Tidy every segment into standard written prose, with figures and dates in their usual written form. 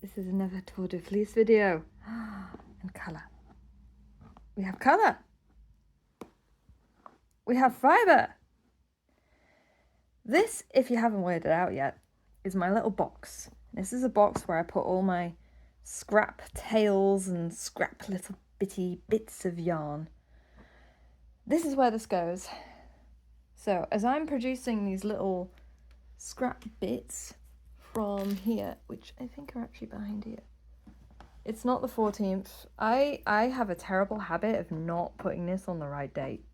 This is another Tour de Fleece video. And colour. We have colour. We have fibre. This, if you haven't worked it out yet, is my little box. This is a box where I put all my scrap tails and scrap little bitty bits of yarn. This is where this goes. So as I'm producing these little scrap bits from here, which I think are actually behind here. It's not the 14th. I have a terrible habit of not putting this on the right date.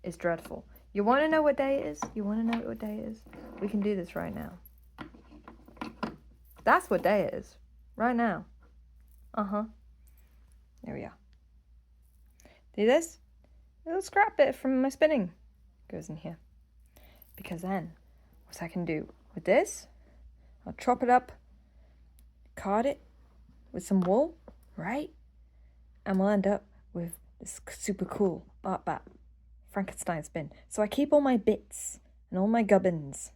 It's dreadful. You want to know what day it is? You want to know what day it is? We can do this right now. That's what day it is. Right now. Uh-huh. There we are. See this? A little scrap bit from my spinning goes in here. Because then, what I can do with this, I'll chop it up, card it with some wool, right? And we'll end up with this super cool Art Bat Frankenstein spin. So I keep all my bits and all my gubbins.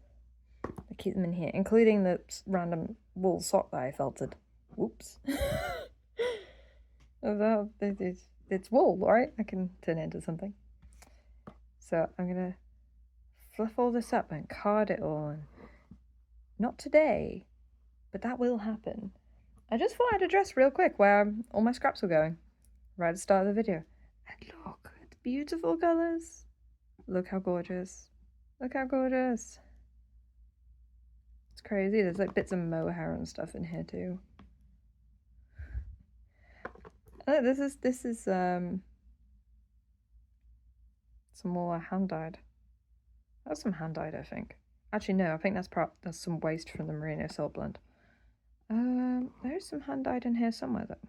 I keep them in here, including the random wool sock that I felted. Whoops. It's wool, right? I can turn it into something. So I'm going to fluff all this up and card it all. And not today, but that will happen. I just thought I'd address real quick where all my scraps were going right at the start of the video. And look at the beautiful colours. Look how gorgeous. Look how gorgeous. It's crazy. There's like bits of mohair and stuff in here too. Oh, this is some more hand dyed. That's some hand dyed, I think. Actually, no, I think that's some waste from the merino silk blend. There's some hand dyed in here somewhere though.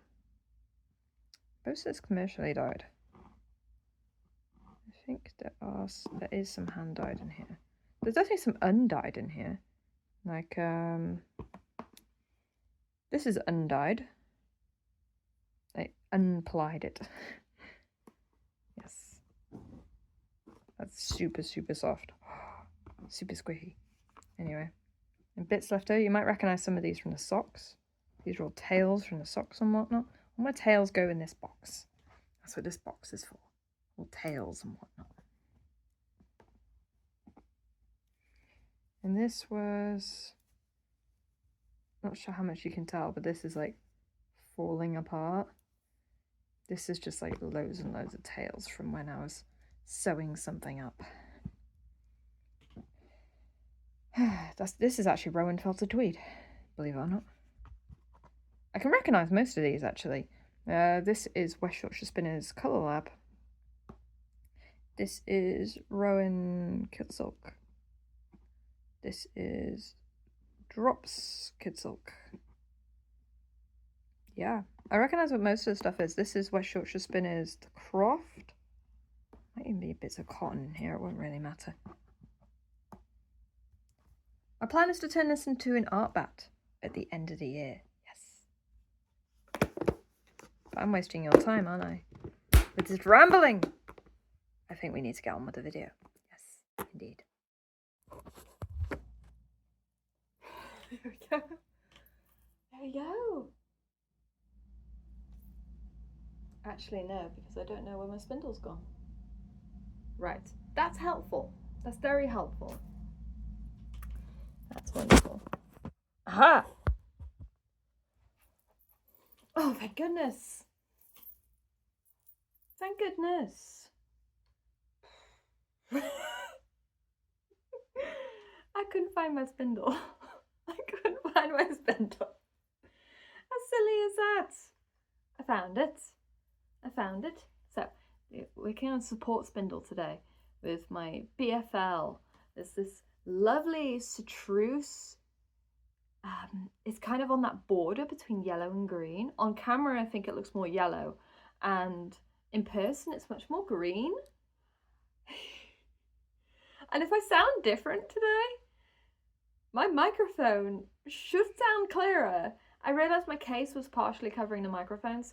Most of it's commercially dyed. I think there is some hand dyed in here. There's definitely some undyed in here. Like this is undyed. I unplied it. Yes. That's super soft. Super squishy. Anyway. And bits left over. You might recognize some of these from the socks. These are all tails from the socks and whatnot. All my tails go in this box. That's what this box is for. All tails and whatnot. And this was... not sure how much you can tell, but this is like falling apart. This is just like loads and loads of tails from when I was sewing something up. This is actually Rowan felted tweed, believe it or not. I can recognise most of these actually. This is West Yorkshire Spinners Colour Lab. This is Rowan Kid Silk. This is Drops Kid Silk. Yeah, I recognise what most of the stuff is. This is West Yorkshire Spinners The Croft. Might even be bits of cotton in here, it won't really matter. My plan is to turn this into an art bat at the end of the year. Yes. But I'm wasting your time, aren't I? With this rambling. I think we need to get on with the video. Yes, indeed. There we go. There we go. Actually, no, because I don't know where my spindle's gone. Right, that's helpful. That's very helpful. That's wonderful. Aha! Oh, thank goodness. Thank goodness. I couldn't find my spindle. I couldn't find my spindle. How silly is that? I found it. I found it. So, we're working on support spindle today with my BFL. There's this lovely citrus. It's kind of on that border between yellow and green. On camera, I think it looks more yellow, and in person, it's much more green. And if I sound different today, my microphone should sound clearer. I realized my case was partially covering the microphone,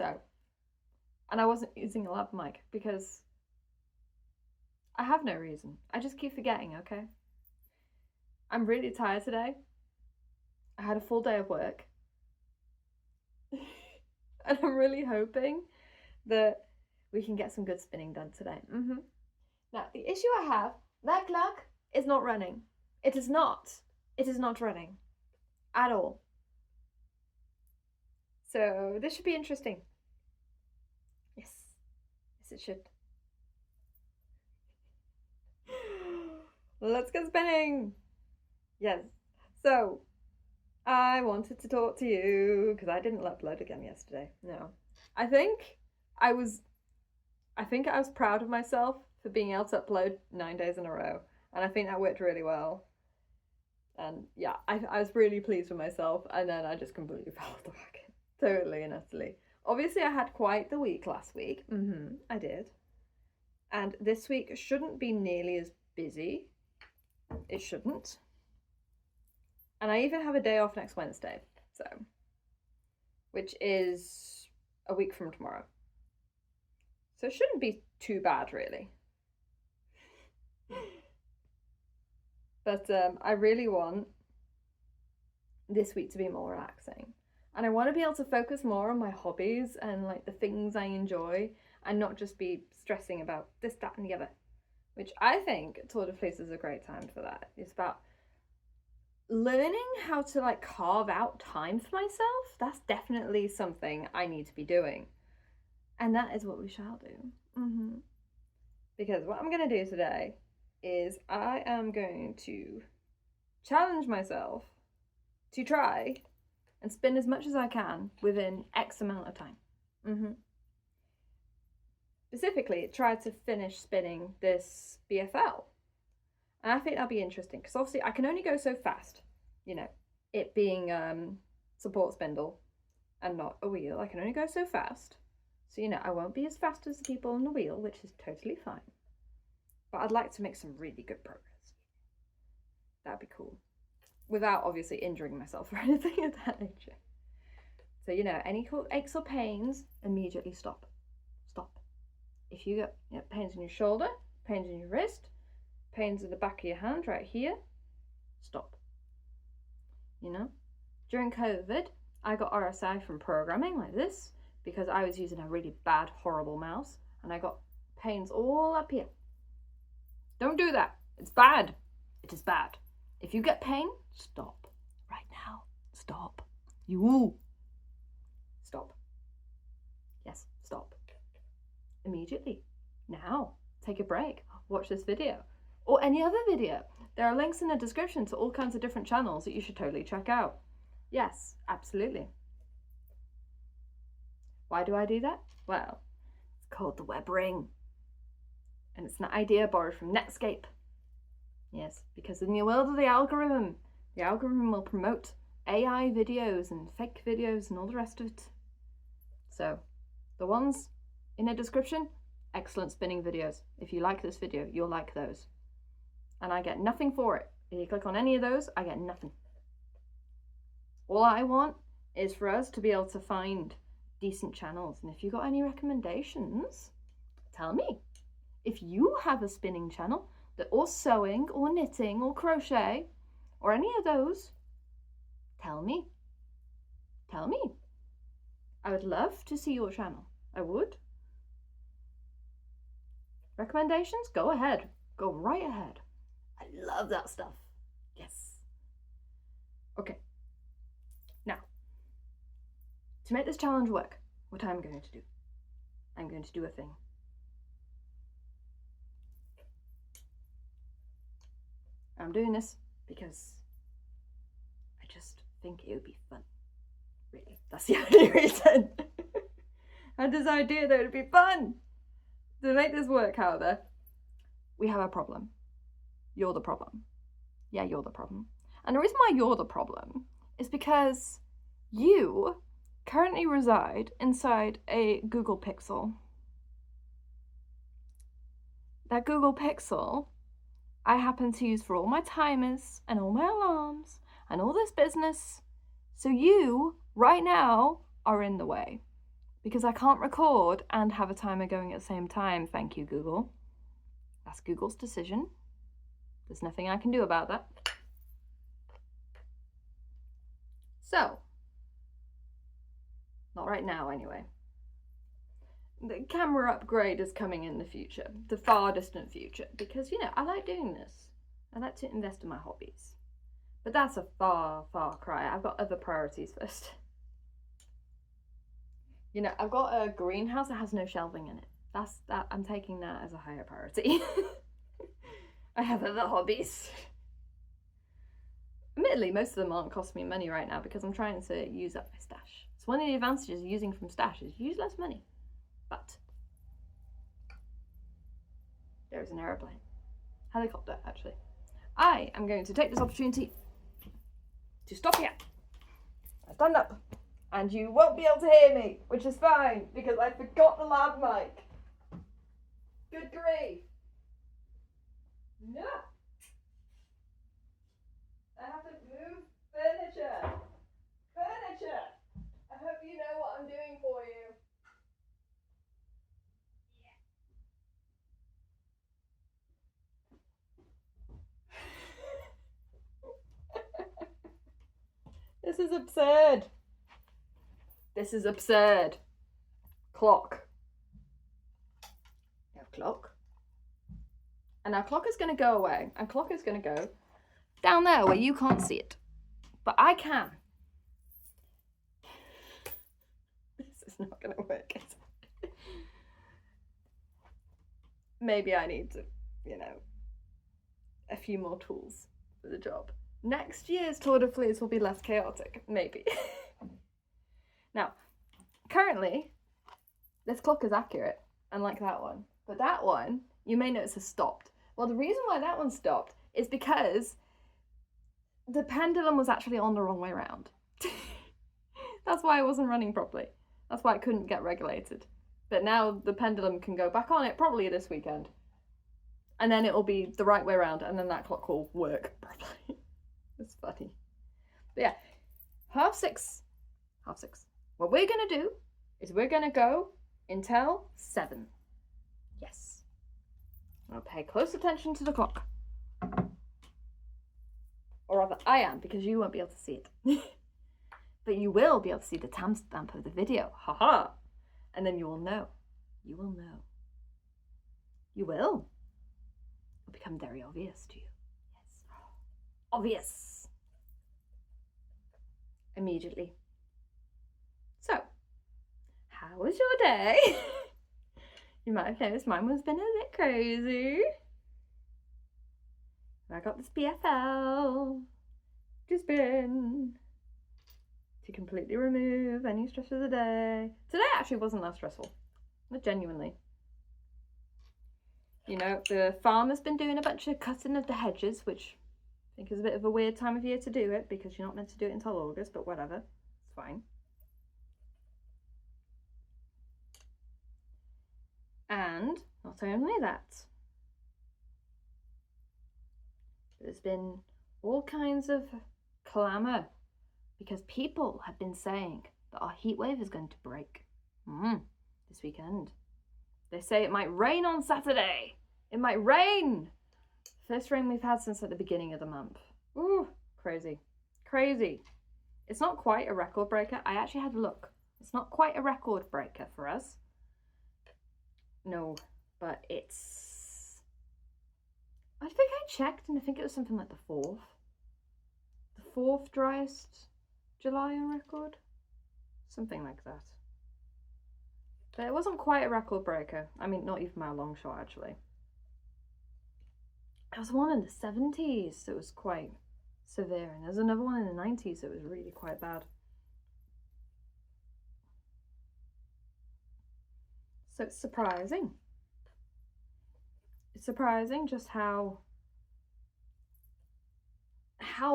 and I wasn't using a lav mic because I have no reason. I just keep forgetting, okay? I'm really tired today. I had a full day of work. And I'm really hoping that we can get some good spinning done today. Now, the issue I have, that clock is not running. It is not. It is not running at all. So this should be interesting. Yes. Yes, it should. Let's get spinning. Yes. So I wanted to talk to you because I didn't upload again yesterday. No. I think I was proud of myself for being able to upload 9 days in a row. And I think that worked really well. And yeah, I was really pleased with myself. And then I just completely fell off the wagon. Totally and utterly. Obviously, I had quite the week last week. I did. And this week shouldn't be nearly as busy. It shouldn't. And I even have a day off next Wednesday. So, which is a week from tomorrow. So it shouldn't be too bad, really. But I really want this week to be more relaxing. And I want to be able to focus more on my hobbies and like the things I enjoy and not just be stressing about this, that, and the other. Which I think Tour de Fleece is a great time for that. It's about learning how to like carve out time for myself. That's definitely something I need to be doing. And that is what we shall do. Because what I'm going to do today is I am going to challenge myself to try and spin as much as I can within X amount of time. Specifically, try to finish spinning this BFL. And I think that'll be interesting because obviously I can only go so fast, you know, it being support spindle and not a wheel. I can only go so fast. So, you know, I won't be as fast as the people on the wheel, which is totally fine. But I'd like to make some really good progress. That'd be cool. Without obviously injuring myself or anything of that nature. So, you know, any aches or pains, immediately stop. Stop. If you get pains in your shoulder, pains in your wrist, pains in the back of your hand right here, stop. You know, during COVID, I got RSI from programming like this because I was using a really bad, horrible mouse and I got pains all up here. Don't do that. It's bad. It is bad. If you get pain, stop. Right now. Stop. You. Stop. Yes, stop. Immediately. Now. Take a break. Watch this video. Or any other video. There are links in the description to all kinds of different channels that you should totally check out. Yes, absolutely. Why do I do that? Well, it's called the Webring. And it's an idea borrowed from Netscape. Yes, because in the world of the algorithm will promote AI videos and fake videos and all the rest of it. So, the ones in the description, excellent spinning videos. If you like this video, you'll like those. And I get nothing for it. If you click on any of those, I get nothing. All I want is for us to be able to find decent channels. And if you got any recommendations, tell me. If you have a spinning channel, or sewing, or knitting, or crochet, or any of those, tell me. Tell me. I would love to see your channel. I would. Recommendations? Go ahead. Go right ahead. I love that stuff. Yes. Okay. Now, to make this challenge work, what I'm going to do, I'm going to do a thing. I'm doing this because I just think it would be fun. Really, that's the only reason. I had this idea that it would be fun. To make this work, however, we have a problem. You're the problem. Yeah, you're the problem. And the reason why you're the problem is because you currently reside inside a Google Pixel. That Google Pixel I happen to use for all my timers and all my alarms and all this business. So you, right now, are in the way. Because I can't record and have a timer going at the same time. Thank you, Google. That's Google's decision. There's nothing I can do about that. So, Not right now, anyway. The camera upgrade is coming in the future, the far distant future, because, you know, I like doing this. I like to invest in my hobbies. But that's a far, far cry. I've got other priorities first. You know, I've got a greenhouse that has no shelving in it. I'm taking that as a higher priority. I have other hobbies. Admittedly, most of them aren't costing me money right now because I'm trying to use up my stash. So one of the advantages of using from stash is you use less money. But there is an aeroplane. Helicopter, actually. I am going to take this opportunity to stop here. I stand up. And you won't be able to hear me, which is fine, because I forgot the lav mic. Good grief. No. I have to move furniture. Furniture. I hope you know what I'm doing for you. Yeah. This is absurd. This is absurd. Clock. We have clock. And our clock is going to go away. And clock is going to go down there where you can't see it. But I can. This is not going to work, is it? Maybe I need to, you know, a few more tools for the job. Next year's Tour de Fleece will be less chaotic, maybe. Now, currently, this clock is accurate, unlike that one. But that one, you may notice, has stopped. Well, the reason why that one stopped is because the pendulum was actually on the wrong way around. That's why it wasn't running properly. That's why it couldn't get regulated. But now the pendulum can go back on it, probably this weekend. And then it will be the right way around, and then that clock will work properly. It's funny. But yeah, 6:30. 6:30. What we're going to do is we're going to go until 7. Yes. I'll pay close attention to the clock. Or rather, I am, because you won't be able to see it. But you will be able to see the timestamp of the video. Haha. And then you will know. You will know. You will. It'll become very obvious to you. Yes. Obvious. Immediately. So, how was your day? You might have noticed mine has been a bit crazy. I got this BFL to spin to completely remove any stress of the day. Today actually wasn't that stressful. Not genuinely. You know, the farmer's been doing a bunch of cutting of the hedges, which I think is a bit of a weird time of year to do it because you're not meant to do it until August, but whatever. It's fine. And not only that, there's been all kinds of clamour because people have been saying that our heat wave is going to break this weekend. They say it might rain on Saturday. It might rain. First rain we've had since at the beginning of the month. Ooh, crazy. Crazy. It's not quite a record breaker. I actually had a look. It's not quite a record breaker for us. No, but it's... I think I checked and I think it was something like the 4th. The 4th driest July on record. Something like that. But it wasn't quite a record breaker. I mean, not even by a long shot, actually. There was one in the 70s that was quite severe, and there's another one in the 90s that was really quite bad. So it's surprising. It's surprising just how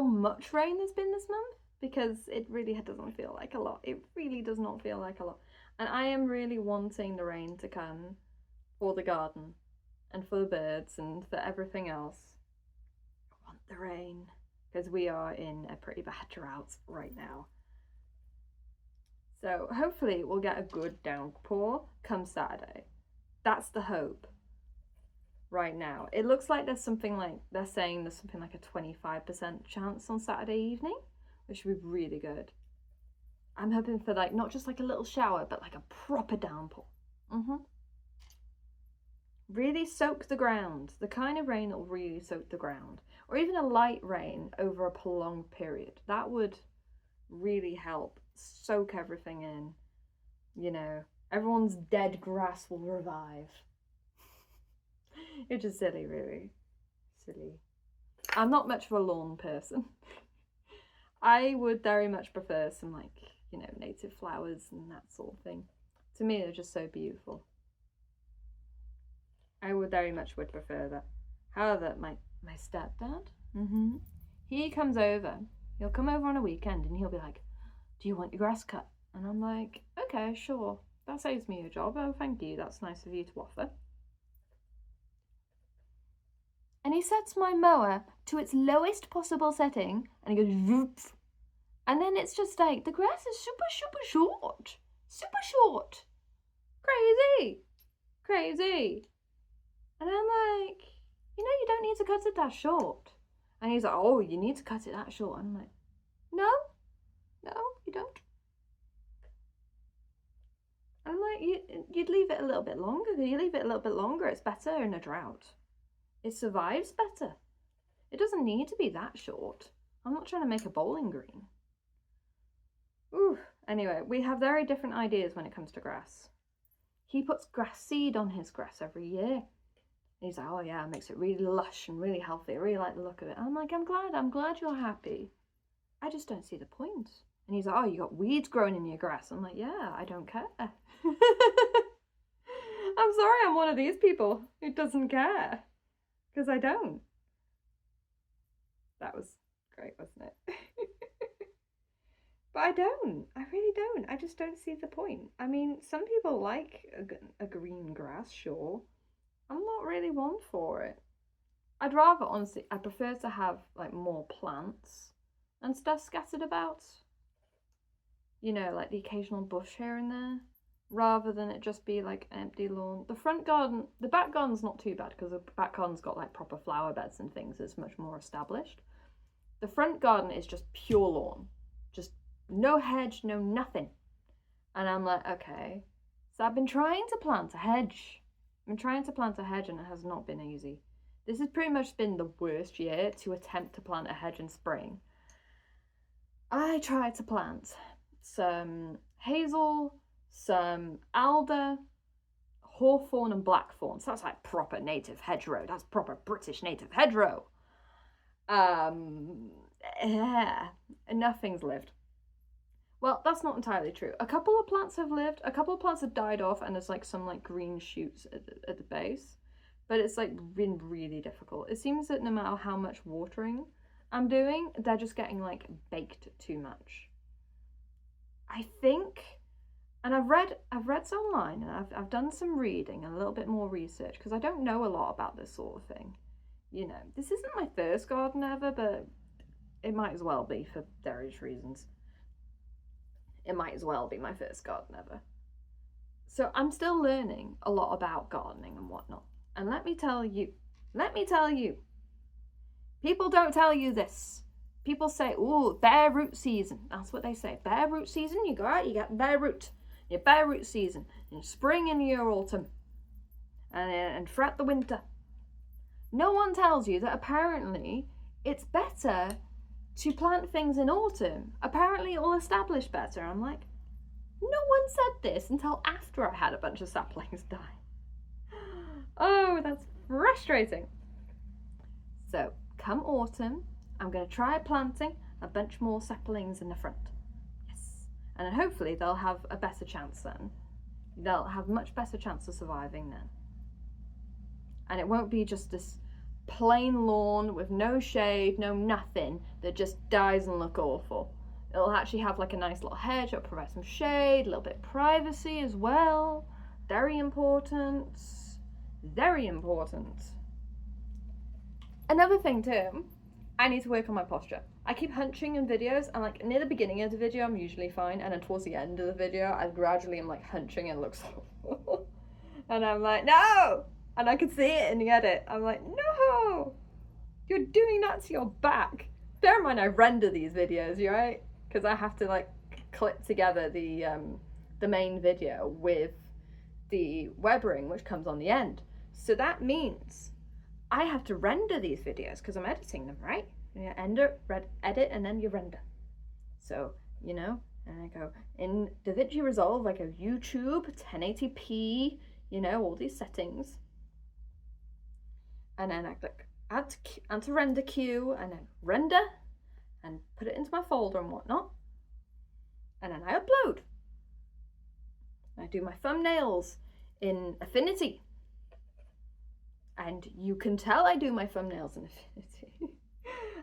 much rain there's been this month, because it really doesn't feel like a lot. It really does not feel like a lot. And I am really wanting the rain to come for the garden and for the birds and for everything else. I want the rain because we are in a pretty bad drought right now. So hopefully we'll get a good downpour come Saturday. That's the hope right now. It looks like there's something like, they're saying there's something like a 25% chance on Saturday evening, which would be really good. I'm hoping for like, not just like a little shower, but like a proper downpour. Really soak the ground. The kind of rain that will really soak the ground. Or even a light rain over a prolonged period. That would really help soak everything in. You know, everyone's dead grass will revive. It's just silly, really. Silly. I'm not much of a lawn person. I would very much prefer some, like, you know, native flowers and that sort of thing. To me, they're just so beautiful. I would very much would prefer that. However, my stepdad, he comes over. He'll come over on a weekend and he'll be like, do you want your grass cut? And I'm like, okay, sure. That saves me a job. Oh, thank you. That's nice of you to offer. And he sets my mower to its lowest possible setting and he goes, whoop. And then it's just like, the grass is super, super short. Super short. Crazy. Crazy. And I'm like, you know, you don't need to cut it that short. And he's like, oh, you need to cut it that short. And I'm like, no, you don't. I'm like, you'd leave it a little bit longer. You leave it a little bit longer, it's better in a drought. It survives better. It doesn't need to be that short. I'm not trying to make a bowling green. Ooh. Anyway, we have very different ideas when it comes to grass. He puts grass seed on his grass every year. And he's like, oh yeah, it makes it really lush and really healthy. I really like the look of it. And I'm like, I'm glad you're happy. I just don't see the point. And he's like, oh, you got weeds growing in your grass. I'm like, yeah, I don't care. I'm sorry, I'm one of these people who doesn't care. Because I don't. That was great, wasn't it? But I don't. I really don't. I just don't see the point. I mean, some people like a green grass, sure. I'm not really one for it. I'd rather, honestly, I prefer to have like more plants and stuff scattered about. You know, like the occasional bush here and there, rather than it just be like empty lawn. The front garden, the back garden's not too bad because the back garden's got like proper flower beds and things. It's much more established. The front garden is just pure lawn, just no hedge, no nothing. And I'm like, okay. So I've been trying to plant a hedge. And it has not been easy. This has pretty much been the worst year to attempt to plant a hedge in spring. I tried to plant some hazel, some alder, hawthorn and blackthorn. So that's like proper native hedgerow. That's proper British native hedgerow. Yeah, nothing's lived. Well, that's not entirely true. A couple of plants have lived, a couple of plants have died off, and there's like some like green shoots at the base. But it's like been really difficult. It seems that no matter how much watering I'm doing, they're just getting like baked too much. I think, and I've read some online, and I've done some reading and a little bit more research because I don't know a lot about this sort of thing. You know, this isn't my first garden ever, but it might as well be for various reasons. It might as well be my first garden ever. So I'm still learning a lot about gardening and whatnot. And let me tell you, people don't tell you this. People say, ooh, bare root season. That's what they say. Bare root season, you go out, you get bare root. Your bare root season. In spring and your autumn. And throughout the winter. No one tells you that apparently it's better to plant things in autumn. Apparently it will establish better. I'm like, no one said this until after I had a bunch of saplings die. Oh, that's frustrating. So, come autumn, I'm going to try planting a bunch more saplings in the front. Yes. And hopefully they'll have a better chance then. They'll have much better chance of surviving then. And it won't be just this plain lawn with no shade, no nothing, that just dies and look awful. It'll actually have like a nice little hedge, it'll provide some shade, a little bit of privacy as well. Very important. Very important. Another thing too, I need to work on my posture. I keep hunching in videos, and like near the beginning of the video I'm usually fine, and then towards the end of the video I gradually am like hunching and it looks awful. And I'm like, no! And I can see it in the edit. I'm like, no! You're doing that to your back. Bear in mind I render these videos, right? Because I have to like clip together the main video with the Webring, which comes on the end. So that means I have to render these videos because I'm editing them, right? You edit, and then you render. So, you know, and I go in DaVinci Resolve, I go YouTube, 1080p, you know, all these settings. And then I click add to render queue, and then render, and put it into my folder and whatnot. And then I upload. I do my thumbnails in Affinity. And you can tell I do my thumbnails in Affinity.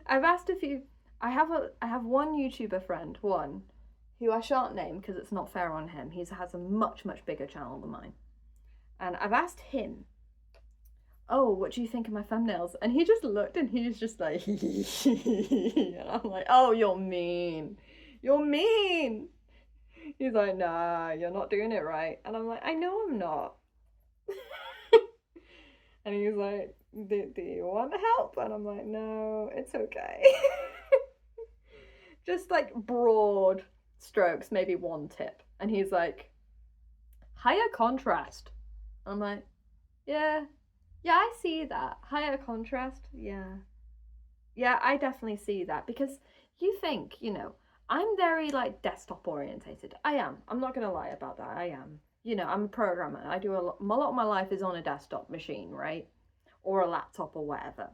I've asked a few. I have one YouTuber friend, who I shan't name because it's not fair on him. He has a much bigger channel than mine. And I've asked him, oh, what do you think of my thumbnails? And he just looked and he was just like, and I'm like, oh, you're mean. You're mean. He's like, nah, you're not doing it right. And I'm like, I know I'm not. And he's like, do you want help? And I'm like, no, it's okay. Just like broad strokes, maybe one tip. And he's like, higher contrast. I'm like, yeah, I see that. Higher contrast, yeah. Yeah, I definitely see that because you think, you know, I'm very like desktop orientated. I am. I'm not going to lie about that. I am. You know, I'm a programmer. I do a lot of my life is on a desktop machine, right? Or a laptop or whatever.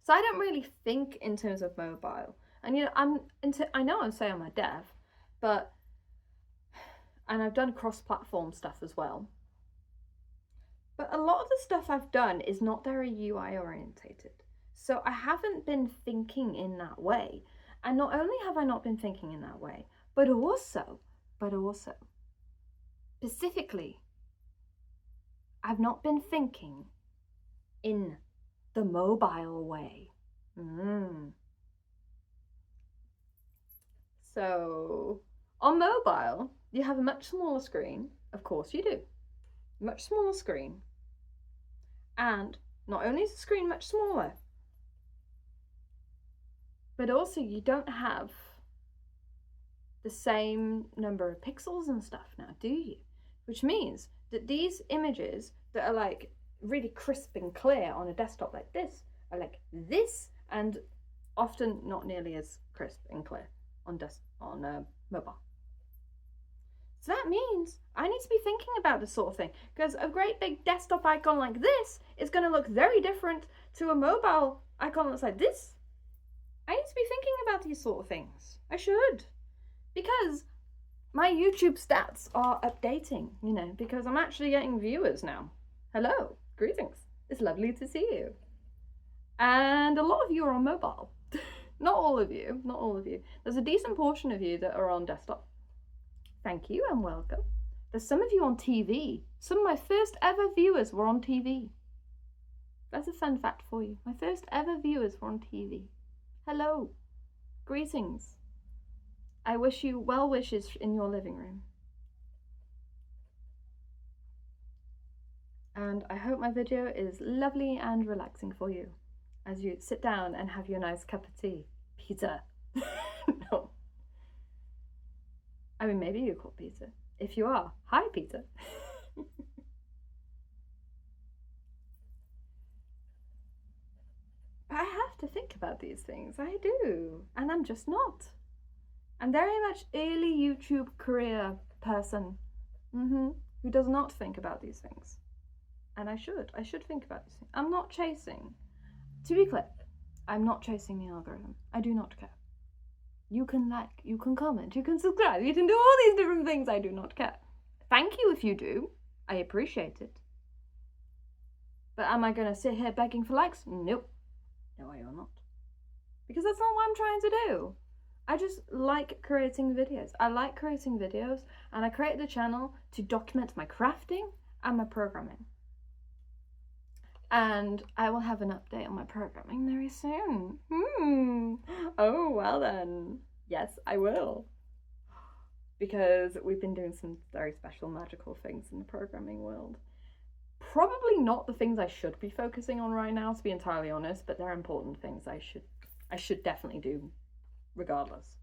So I don't really think in terms of mobile. And you know, I know I'm saying I'm a dev, and I've done cross-platform stuff as well. But a lot of the stuff I've done is not very UI orientated. So I haven't been thinking in that way. And not only have I not been thinking in that way, but also, specifically, I've not been thinking in the mobile way. So on mobile, you have a much smaller screen. Of course you do. Much smaller screen. And not only is the screen much smaller, but also you don't have the same number of pixels and stuff now, do you? Which means that these images that are like really crisp and clear on a desktop like this are like this, and often not nearly as crisp and clear on mobile. So that means I need to be thinking about this sort of thing, because a great big desktop icon like this is going to look very different to a mobile icon that's like this. I need to be thinking about these sort of things. I should. Because my YouTube stats are updating, you know, because I'm actually getting viewers now. Hello, greetings. It's lovely to see you. And a lot of you are on mobile. Not all of you. There's a decent portion of you that are on desktop. Thank you and welcome. There's some of you on TV. Some of my first ever viewers were on TV. That's a fun fact for you. My first ever viewers were on TV. Hello. Greetings. I wish you well wishes in your living room. And I hope my video is lovely and relaxing for you as you sit down and have your nice cup of tea. Peter. No. I mean, maybe you're called Peter. If you are, hi, Peter. But I have to think about these things. I do. And I'm just not. I'm very much early YouTube career person who does not think about these things. And I should think about these things. I'm not chasing. To be clear, I'm not chasing the algorithm. I do not care. You can like, you can comment, you can subscribe, you can do all these different things. I do not care. Thank you if you do. I appreciate it. But am I going to sit here begging for likes? Nope. No, I will not. Because that's not what I'm trying to do. I just like creating videos. I like creating videos, and I created the channel to document my crafting and my programming. And I will have an update on my programming very soon. Oh, well then. Yes, I will. Because we've been doing some very special magical things in the programming world. Probably not the things I should be focusing on right now, to be entirely honest, but they're important things I should definitely do regardless.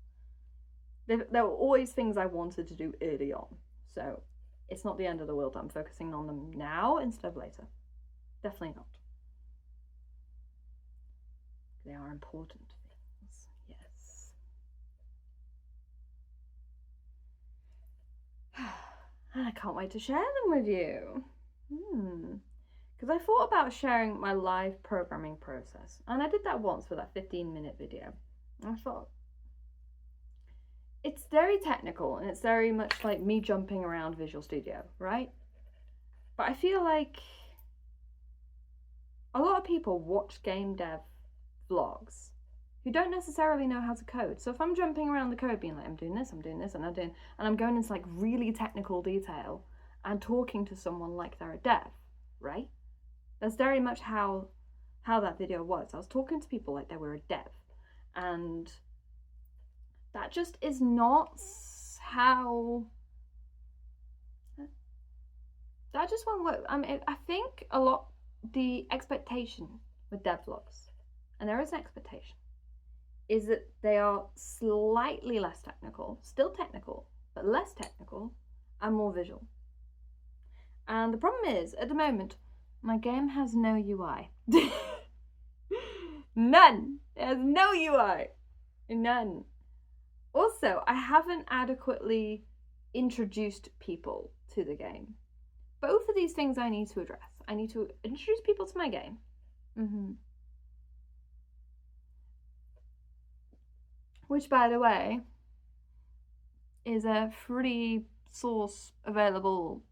There were always things I wanted to do early on. So it's not the end of the world. I'm focusing on them now instead of later. Definitely not. They are important things. Yes. And I can't wait to share them with you. Because I thought about sharing my live programming process. And I did that once for that 15-minute video. And I thought, it's very technical and it's very much like me jumping around Visual Studio, right? But I feel like a lot of people watch game dev vlogs who don't necessarily know how to code. So if I'm jumping around the code being like, I'm doing this, and I'm going into like really technical detail and talking to someone like they're a dev, right? That's very much how that video was. I was talking to people like they were a dev, and that just is not how. That just won't work. I mean, I think a lot the expectation with dev vlogs, and there is an expectation, is that they are slightly less technical, still technical, but less technical and more visual. And the problem is, at the moment, my game has no UI. None. It has no UI. None. Also, I haven't adequately introduced people to the game. Both of these things I need to address. I need to introduce people to my game. Which, by the way, is a free source available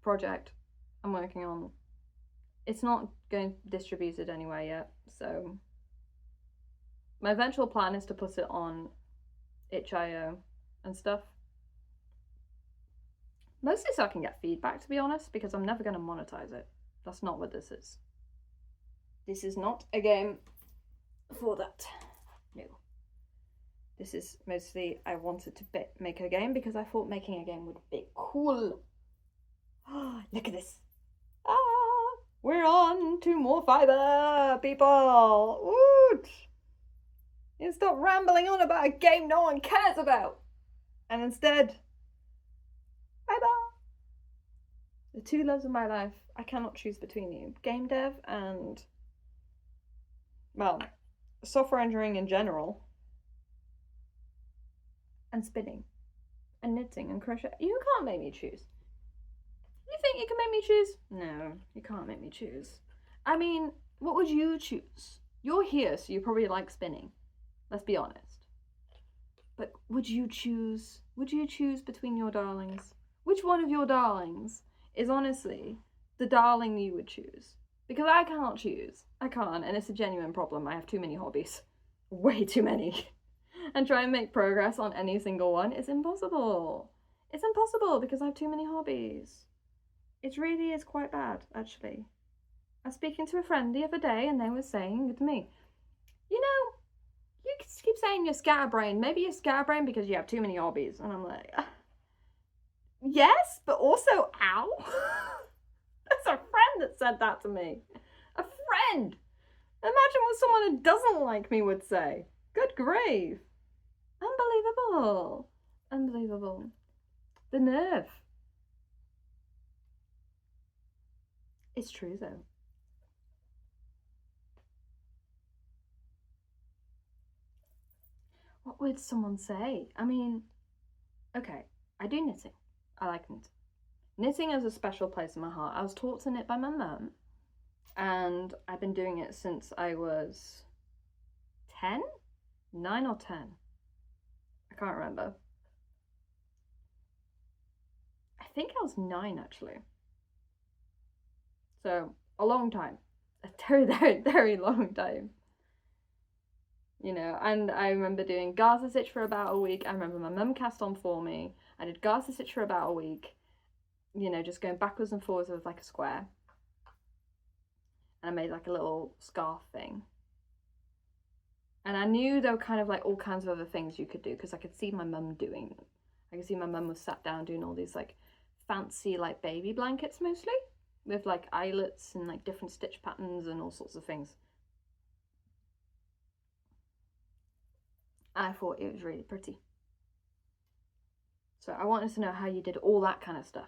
project I'm working on. It's not going distributed anywhere yet, so my eventual plan is to put it on itch.io and stuff. Mostly so I can get feedback, to be honest, because I'm never going to monetize it. That's not what this is. This is not a game for that. No. This is mostly I wanted to make a game because I thought making a game would be cool. Look at this. We're on to more fiber, people. Woot! You stop rambling on about a game no one cares about. And instead, fiber. The two loves of my life. I cannot choose between you. Game dev and, well, software engineering in general. And spinning. And knitting and crochet. You can't make me choose. You think you can make me choose? No, you can't make me choose. I mean, what would you choose? You're here, so you probably like spinning. Let's be honest. But would you choose between your darlings? Which one of your darlings is honestly the darling you would choose? Because I can't choose. I can't, and it's a genuine problem. I have too many hobbies. Way too many. And try and make progress on any single one is impossible. It's impossible because I have too many hobbies. It really is quite bad, actually. I was speaking to a friend the other day and they were saying to me, you know, you keep saying you're scatterbrained. Maybe you're scatterbrained because you have too many hobbies. And I'm like, yes, but also, ow. That's a friend that said that to me. A friend. Imagine what someone who doesn't like me would say. Good grief. Unbelievable. Unbelievable. The nerve. It's true, though. What would someone say? I mean, okay, I do knitting. I like knitting. Knitting is a special place in my heart. I was taught to knit by my mum, and I've been doing it since I was 10? 9 or 10? I can't remember. I think I was 9, actually. So, a long time. A very, very, very long time. You know, and I remember doing Gaza stitch for about a week. I remember my mum cast on for me. I did Gaza stitch for about a week. You know, just going backwards and forwards with like a square. And I made like a little scarf thing. And I knew there were kind of like all kinds of other things you could do because I could see my mum doing them. I could see my mum was sat down doing all these like fancy like baby blankets mostly. With like eyelets and like different stitch patterns and all sorts of things. I thought it was really pretty. So I wanted to know how you did all that kind of stuff.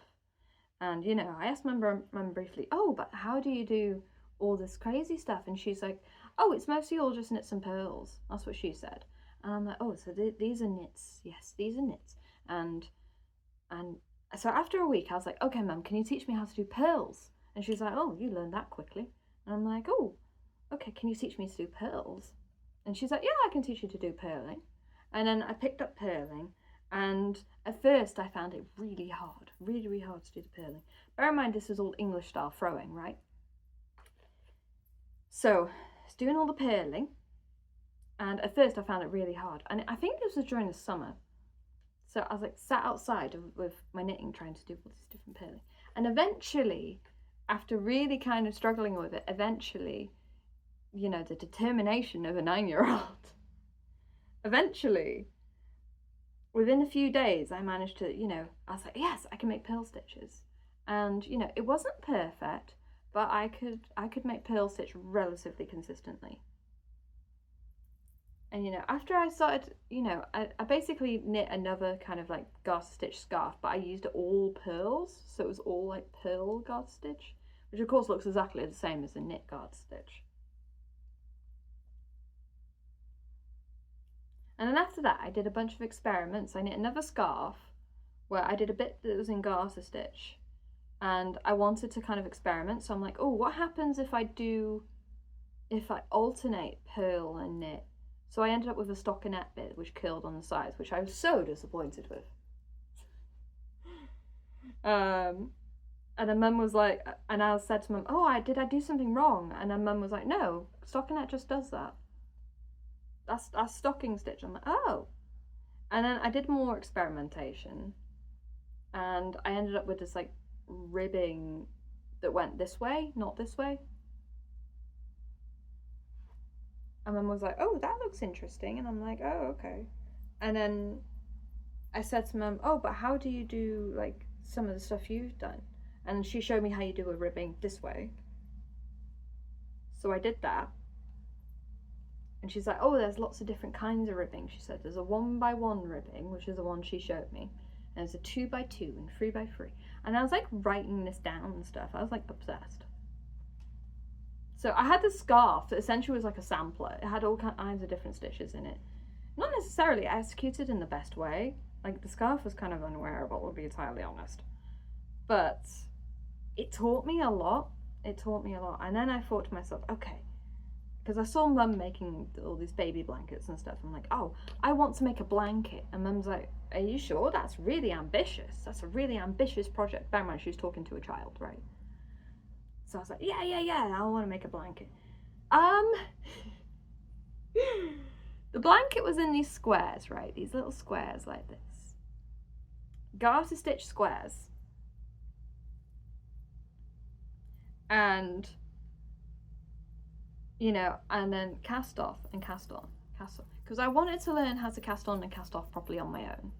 And, you know, I asked Mum briefly, oh, but how do you do all this crazy stuff? And she's like, oh, it's mostly all just knits and pearls. That's what she said. And I'm like, oh, so these are knits. Yes, these are knits. And so after a week, I was like, okay, Mum, can you teach me how to do pearls? And she's like, oh, you learned that quickly. And I'm like, oh, okay, can you teach me to do pearls? And she's like, yeah, I can teach you to do purling. And then I picked up purling, and at first I found it really hard, really, really hard to do the purling. Bear in mind, this is all English style throwing, right? So I was doing all the purling, and at first I found it really hard. And I think this was during the summer. So I was like sat outside with my knitting trying to do all these different purling. And eventually, after really kind of struggling with it, eventually, you know, the determination of a 9-year-old, eventually, within a few days, I managed to, you know, I was like, yes, I can make purl stitches. And, you know, it wasn't perfect, but I could make purl stitch relatively consistently. And, you know, after I started, you know, I basically knit another kind of like garter stitch scarf, but I used all pearls. So it was all like pearl garter stitch, which of course looks exactly the same as a knit garter stitch. And then after that, I did a bunch of experiments. I knit another scarf where I did a bit that was in garter stitch, and I wanted to kind of experiment. So I'm like, oh, what happens if I alternate purl and knit? So I ended up with a stockinette bit which curled on the sides, which I was so disappointed with. And then Mum was like, and I said to Mum, oh, did I do something wrong? And then Mum was like, no, stockinette just does that. That's stocking stitch. I'm like, oh. And then I did more experimentation, and I ended up with this like ribbing that went this way, not this way. And Mum was like, oh, that looks interesting. And I'm like, oh, okay. And then I said to Mum, oh, but how do you do like some of the stuff you've done? And she showed me how you do a ribbing this way. So I did that. And she's like, oh, there's lots of different kinds of ribbing. She said there's a 1x1 ribbing, which is the one she showed me. And there's a 2x2 and 3x3. And I was like writing this down and stuff. I was like obsessed. So I had this scarf that essentially was like a sampler. It had all kinds of different stitches in it. Not necessarily executed in the best way. Like the scarf was kind of unwearable, to be entirely honest. But it taught me a lot. It taught me a lot. And then I thought to myself, okay, because I saw Mum making all these baby blankets and stuff. I'm like, oh, I want to make a blanket. And Mum's like, are you sure? That's really ambitious. That's a really ambitious project. Bear in mind, she was talking to a child, right? So I was like, yeah, I want to make a blanket. The blanket was in these squares, right? These little squares like this. Garter stitch squares. And, you know, and then cast off and cast on, cast off. Because I wanted to learn how to cast on and cast off properly on my own.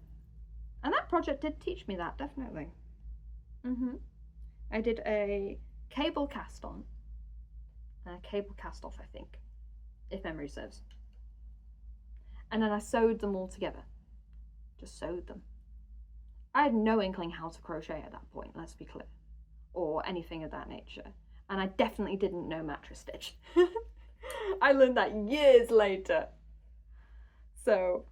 And that project did teach me that, definitely. I did a cable cast on and a cable cast off, I think, if memory serves. And then I sewed them all together. Just sewed them. I had no inkling how to crochet at that point, let's be clear, or anything of that nature. And I definitely didn't know mattress stitch. I learned that years later. So,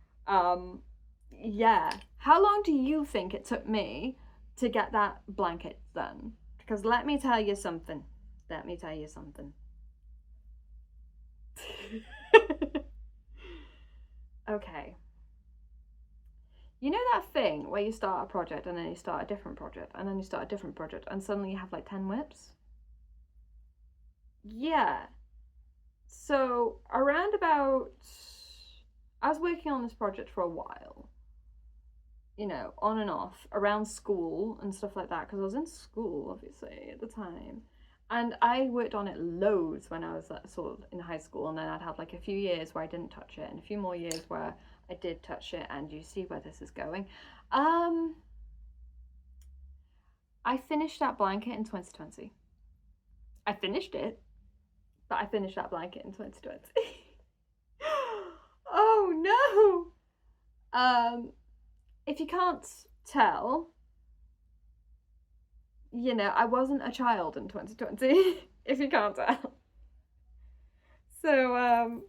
yeah. How long do you think it took me to get that blanket done? Because let me tell you something. Okay. You know that thing where you start a project and then you start a different project and then you start a different project and suddenly you have like 10 whips? Yeah. So around about, I was working on this project for a while, you know, on and off around school and stuff like that, because I was in school obviously at the time, and I worked on it loads when I was sort of in high school, and then I'd have like a few years where I didn't touch it and a few more years where I did touch it, and you see where this is going. I finished that blanket in 2020. I finished it, but I finished that blanket in 2020. Oh no! If you can't tell, you know, I wasn't a child in 2020, if you can't tell. So,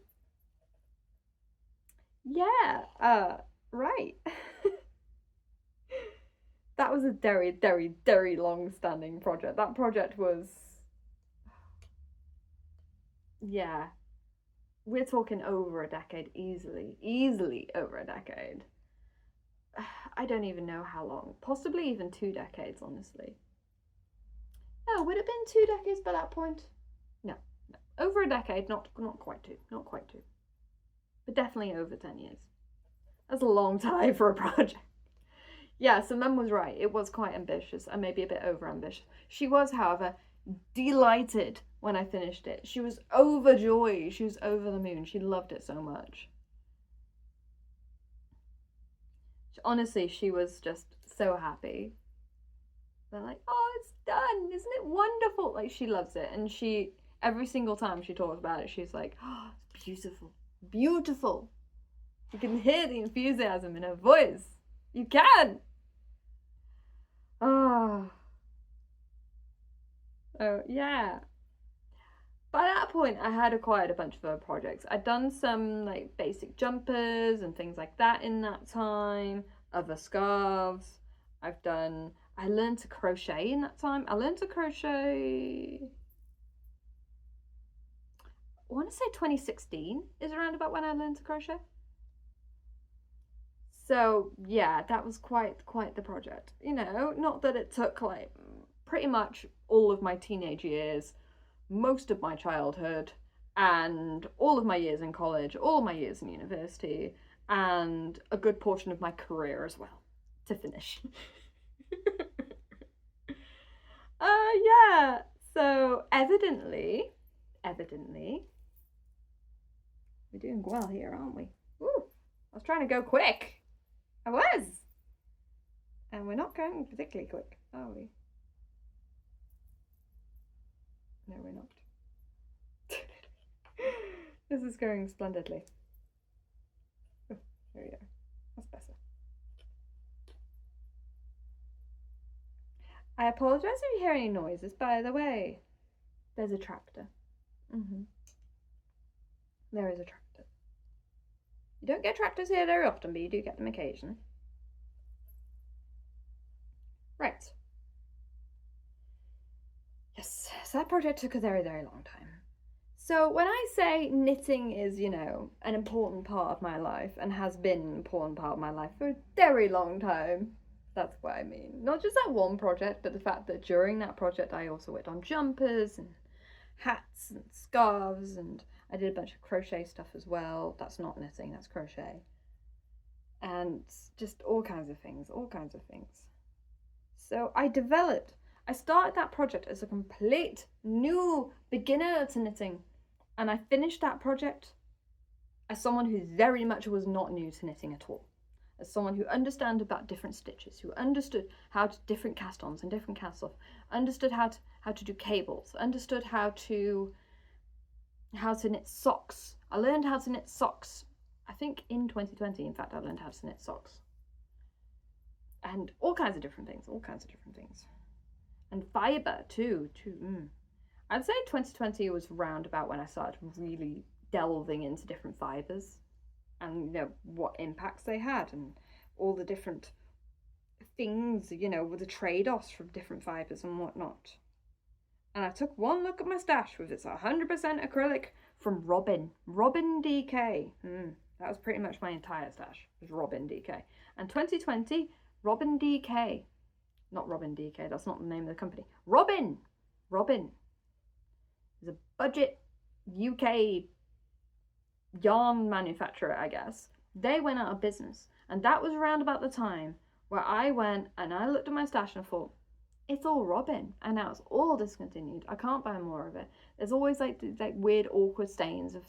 yeah, right. That was a very, very, very long-standing project. That project was, yeah, we're talking over a decade, easily over a decade. I don't even know how long, possibly even 2 decades, honestly. No, would it have been 2 decades by that point? No, over a decade, not quite two, but definitely over 10 years. That's a long time for a project. Yeah, so Mum was right. It was quite ambitious and maybe a bit over ambitious. She was, however, delighted when I finished it. She was overjoyed. She was over the moon. She loved it so much. Honestly, she was just so happy. They're like, oh, it's done. Isn't it wonderful? Like, she loves it. And she, every single time she talks about it, she's like, oh, it's beautiful. Beautiful. You can hear the enthusiasm in her voice. You can. Oh. Oh, yeah. By that point, I had acquired a bunch of other projects. I'd done some like basic jumpers and things like that in that time, other scarves. I learned to crochet in that time. I learned to crochet, I want to say 2016 is around about when I learned to crochet. So yeah, that was quite the project. You know, not that it took like pretty much all of my teenage years, most of my childhood, and all of my years in college, all of my years in university, and a good portion of my career as well to finish. Yeah. So evidently, we're doing well here, aren't we? Ooh, I was trying to go quick. I was. And we're not going particularly quick, are we? No, we're not. This is going splendidly. Oh, there we go. That's better. I apologise if you hear any noises, by the way. There's a tractor. There is a tractor. You don't get tractors here very often, but you do get them occasionally. Right. Yes, so that project took a very, very long time. So when I say knitting is, you know, an important part of my life and has been an important part of my life for a very long time, that's what I mean. Not just that one project, but the fact that during that project I also worked on jumpers and hats and scarves, and I did a bunch of crochet stuff as well. That's not knitting, that's crochet. And just all kinds of things. So I started that project as a complete new beginner to knitting, and I finished that project as someone who very much was not new to knitting at all. As someone who understood about different stitches, who understood how to different cast-ons and different cast-offs, understood how to do cables, understood how to knit socks. I learned how to knit socks, I think in 2020, in fact, I learned how to knit socks. And all kinds of different things. And fibre too. I'd say 2020 was round about when I started really delving into different fibres and, you know, what impacts they had and all the different things, you know, with the trade-offs from different fibres and whatnot. And I took one look at my stash with its 100% acrylic from Robin DK. That was pretty much my entire stash, was Robin DK. And 2020, Robin DK. Not Robin DK, that's not the name of the company. Robin is a budget UK yarn manufacturer, I guess. They went out of business, and that was around about the time where I went and I looked at my stash and I thought, it's all Robin, and now it's all discontinued. I can't buy more of it. There's always like weird awkward skeins of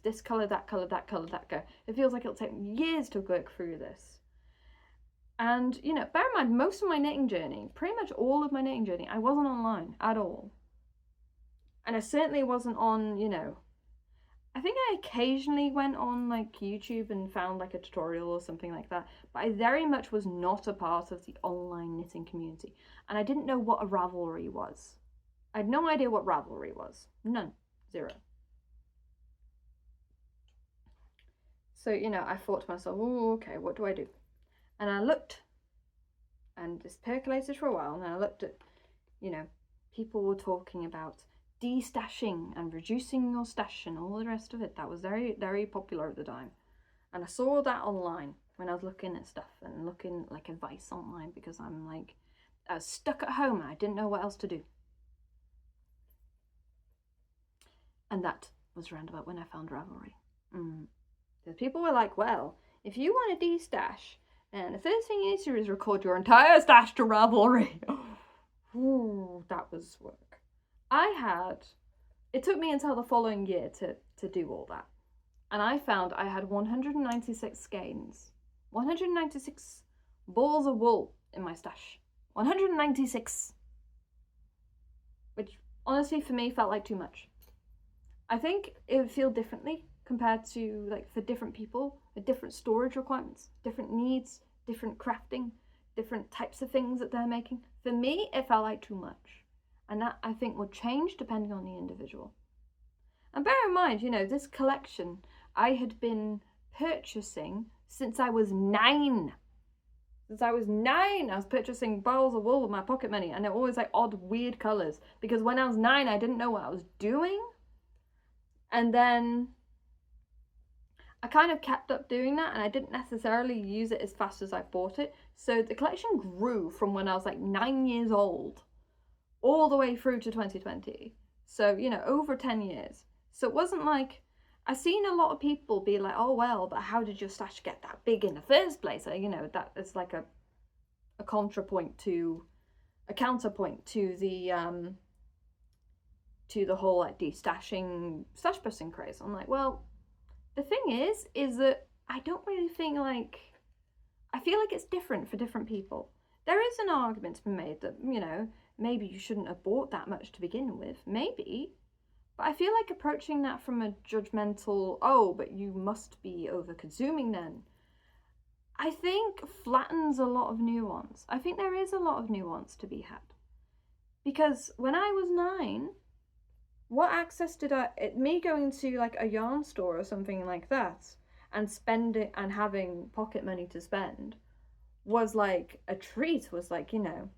this colour, that colour, that colour, that go. It feels like it'll take years to work through this. And, you know, bear in mind, most of my knitting journey, pretty much all of my knitting journey, I wasn't online at all. And I certainly wasn't on, you know, I think I occasionally went on like YouTube and found like a tutorial or something like that, but I very much was not a part of the online knitting community, and I didn't know what a Ravelry was. I had no idea what Ravelry was. None. Zero. So, you know, I thought to myself, oh, okay, what do I do? And I looked, and this percolated for a while, and I looked at, you know, people were talking about de-stashing and reducing your stash and all the rest of it. That was very, very popular at the time. And I saw that online when I was looking at stuff and looking like advice online, because I'm like, I was stuck at home and I didn't know what else to do. And that was around about when I found Ravelry. Because people were like, well, if you want to de-stash, and the first thing you need to do is record your entire stash to Ravelry. Ooh, that was work. It took me until the following year to do all that. And I found I had 196 skeins, 196 balls of wool in my stash. 196. Which honestly for me felt like too much. I think it would feel differently compared to like for different people, with different storage requirements, different needs, different crafting, different types of things that they're making. For me, it felt like too much. And that, I think, will change depending on the individual. And bear in mind, you know, this collection I had been purchasing since I was 9. Since I was 9, I was purchasing balls of wool with my pocket money, and they're always like odd, weird colours. Because when I was 9, I didn't know what I was doing. And then I kind of kept up doing that, and I didn't necessarily use it as fast as I bought it. So the collection grew from when I was like 9 years old all the way through to 2020. So, you know, over 10 years. So it wasn't like, I've seen a lot of people be like, oh, well, but how did your stash get that big in the first place? So, you know, that is like a counterpoint to the whole like de-stashing stash busting craze. I'm like, well, the thing is that I don't really think like, I feel like it's different for different people. There is an argument to be made that, you know, maybe you shouldn't have bought that much to begin with, maybe. But I feel like approaching that from a judgmental, oh, but you must be over consuming then, I think flattens a lot of nuance. I think there is a lot of nuance to be had. Because when I was 9, what access did me going to like a yarn store or something like that and spending and having pocket money to spend was like a treat, was like, you know,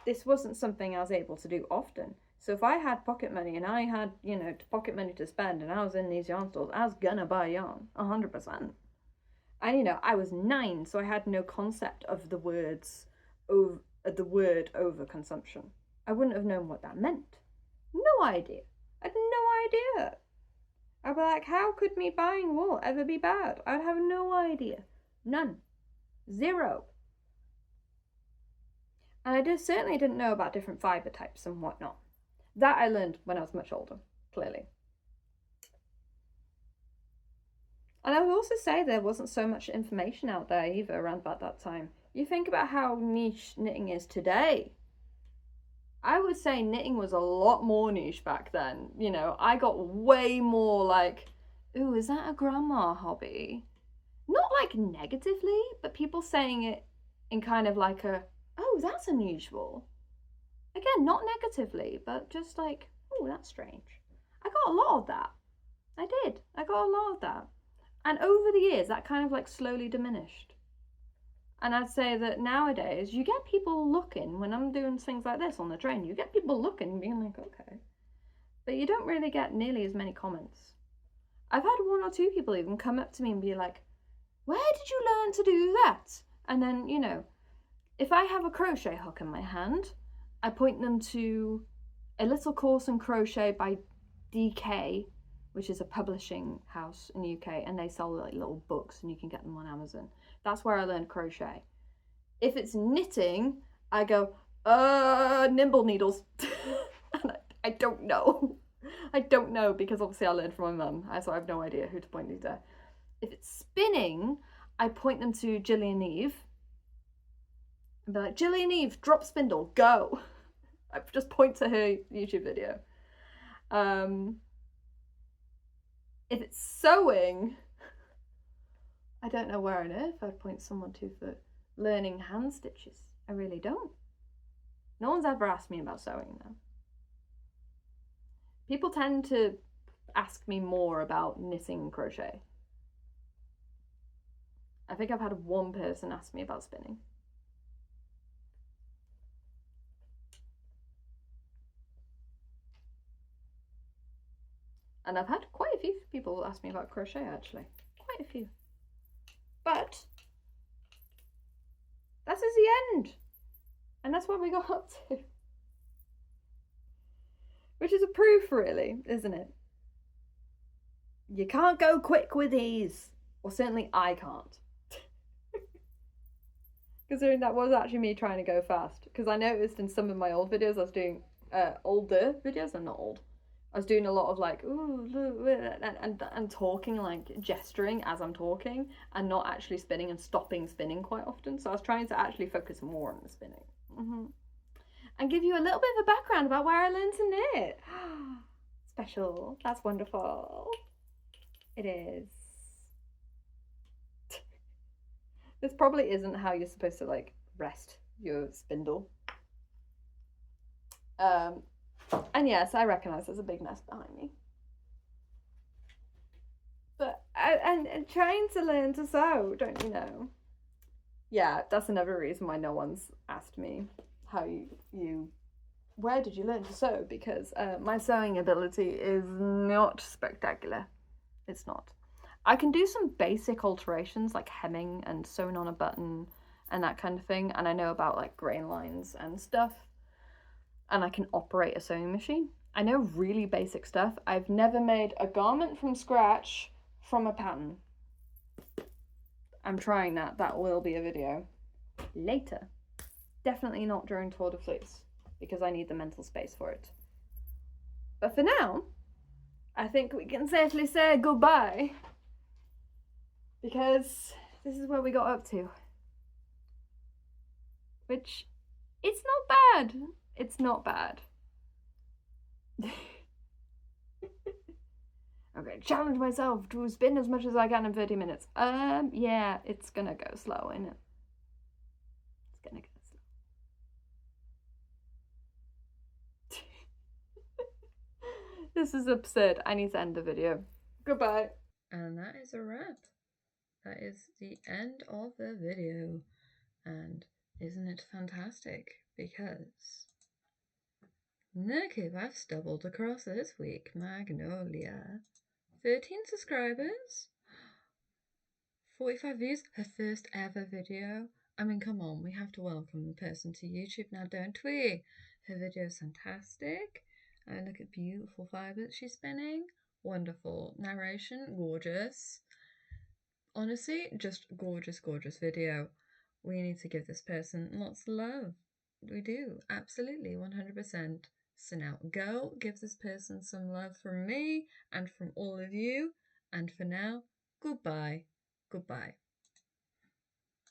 this wasn't something I was able to do often. So if I had pocket money and I had, you know, pocket money to spend and I was in these yarn stores, I was gonna buy yarn, 100%. And, you know, I was 9, so I had no concept of the word overconsumption. I wouldn't have known what that meant. No idea. I had no idea. I'd be like, how could me buying wool ever be bad? I'd have no idea. None. Zero. And I certainly didn't know about different fibre types and whatnot. That I learned when I was much older, clearly. And I would also say there wasn't so much information out there either around about that time. You think about how niche knitting is today. I would say knitting was a lot more niche back then. You know, I got way more like, ooh, is that a grandma hobby? Not like negatively, but people saying it in kind of like a, oh, that's unusual. Again, not negatively, but just like, oh, that's strange. I got a lot of that. I did. I got a lot of that. And over the years, that kind of like slowly diminished. And I'd say that nowadays, you get people looking, when I'm doing things like this on the train, you get people looking and being like, okay. But you don't really get nearly as many comments. I've had 1 or 2 people even come up to me and be like, where did you learn to do that? And then, you know, if I have a crochet hook in my hand, I point them to a little course in crochet by DK, which is a publishing house in the UK, and they sell like little books and you can get them on Amazon. That's where I learned crochet. If it's knitting, I go, nimble needles. And I don't know. I don't know, because obviously I learned from my mum, so I have no idea who to point these at. If it's spinning, I point them to Gillian Eve. And be like, Gillian Eve, drop spindle, go. I just point to her YouTube video. If it's sewing, I don't know where on earth I'd point someone to for learning hand stitches. I really don't. No one's ever asked me about sewing though. People tend to ask me more about knitting and crochet. I think I've had one person ask me about spinning. And I've had quite a few people ask me about crochet actually. Quite a few. But that is the end. And that's what we got up to. Which is a proof, really, isn't it? You can't go quick with these. Or certainly I can't. Considering that was actually me trying to go fast. Because I noticed in some of my old videos I was doing, older videos, I'm not old. I was doing a lot of like, ooh, and talking, like gesturing as I'm talking, and not actually spinning and stopping spinning quite often. So I was trying to actually focus more on the spinning. And give you a little bit of a background about where I learned to knit. Special. That's wonderful. It is. This probably isn't how you're supposed to like rest your spindle. And yes, I recognise there's a big mess behind me. But and trying to learn to sew, don't you know? Yeah, that's another reason why no one's asked me how you where did you learn to sew? Because my sewing ability is not spectacular. It's not. I can do some basic alterations like hemming and sewing on a button and that kind of thing, and I know about like grain lines and stuff, and I can operate a sewing machine. I know really basic stuff. I've never made a garment from scratch from a pattern. I'm trying that. That will be a video later. Definitely not during Tour de Fleece, because I need the mental space for it. But for now, I think we can safely say goodbye, because this is where we got up to. Which, it's not bad. It's not bad. Okay, challenge myself to spin as much as I can in 30 minutes. Yeah, it's gonna go slow, isn't it? It's gonna go slow. This is absurd. I need to end the video. Goodbye. And that is a wrap. That is the end of the video. And isn't it fantastic? Because look who I've stumbled across this week. Magnolia. 13 subscribers. 45 views. Her first ever video. I mean, come on, we have to welcome the person to YouTube now, don't we? Her video is fantastic. And look at beautiful fibers she's spinning. Wonderful narration, gorgeous. Honestly, just gorgeous, gorgeous video. We need to give this person lots of love. We do, absolutely, 100%. So now go give this person some love from me and from all of you. And for now, goodbye. Goodbye.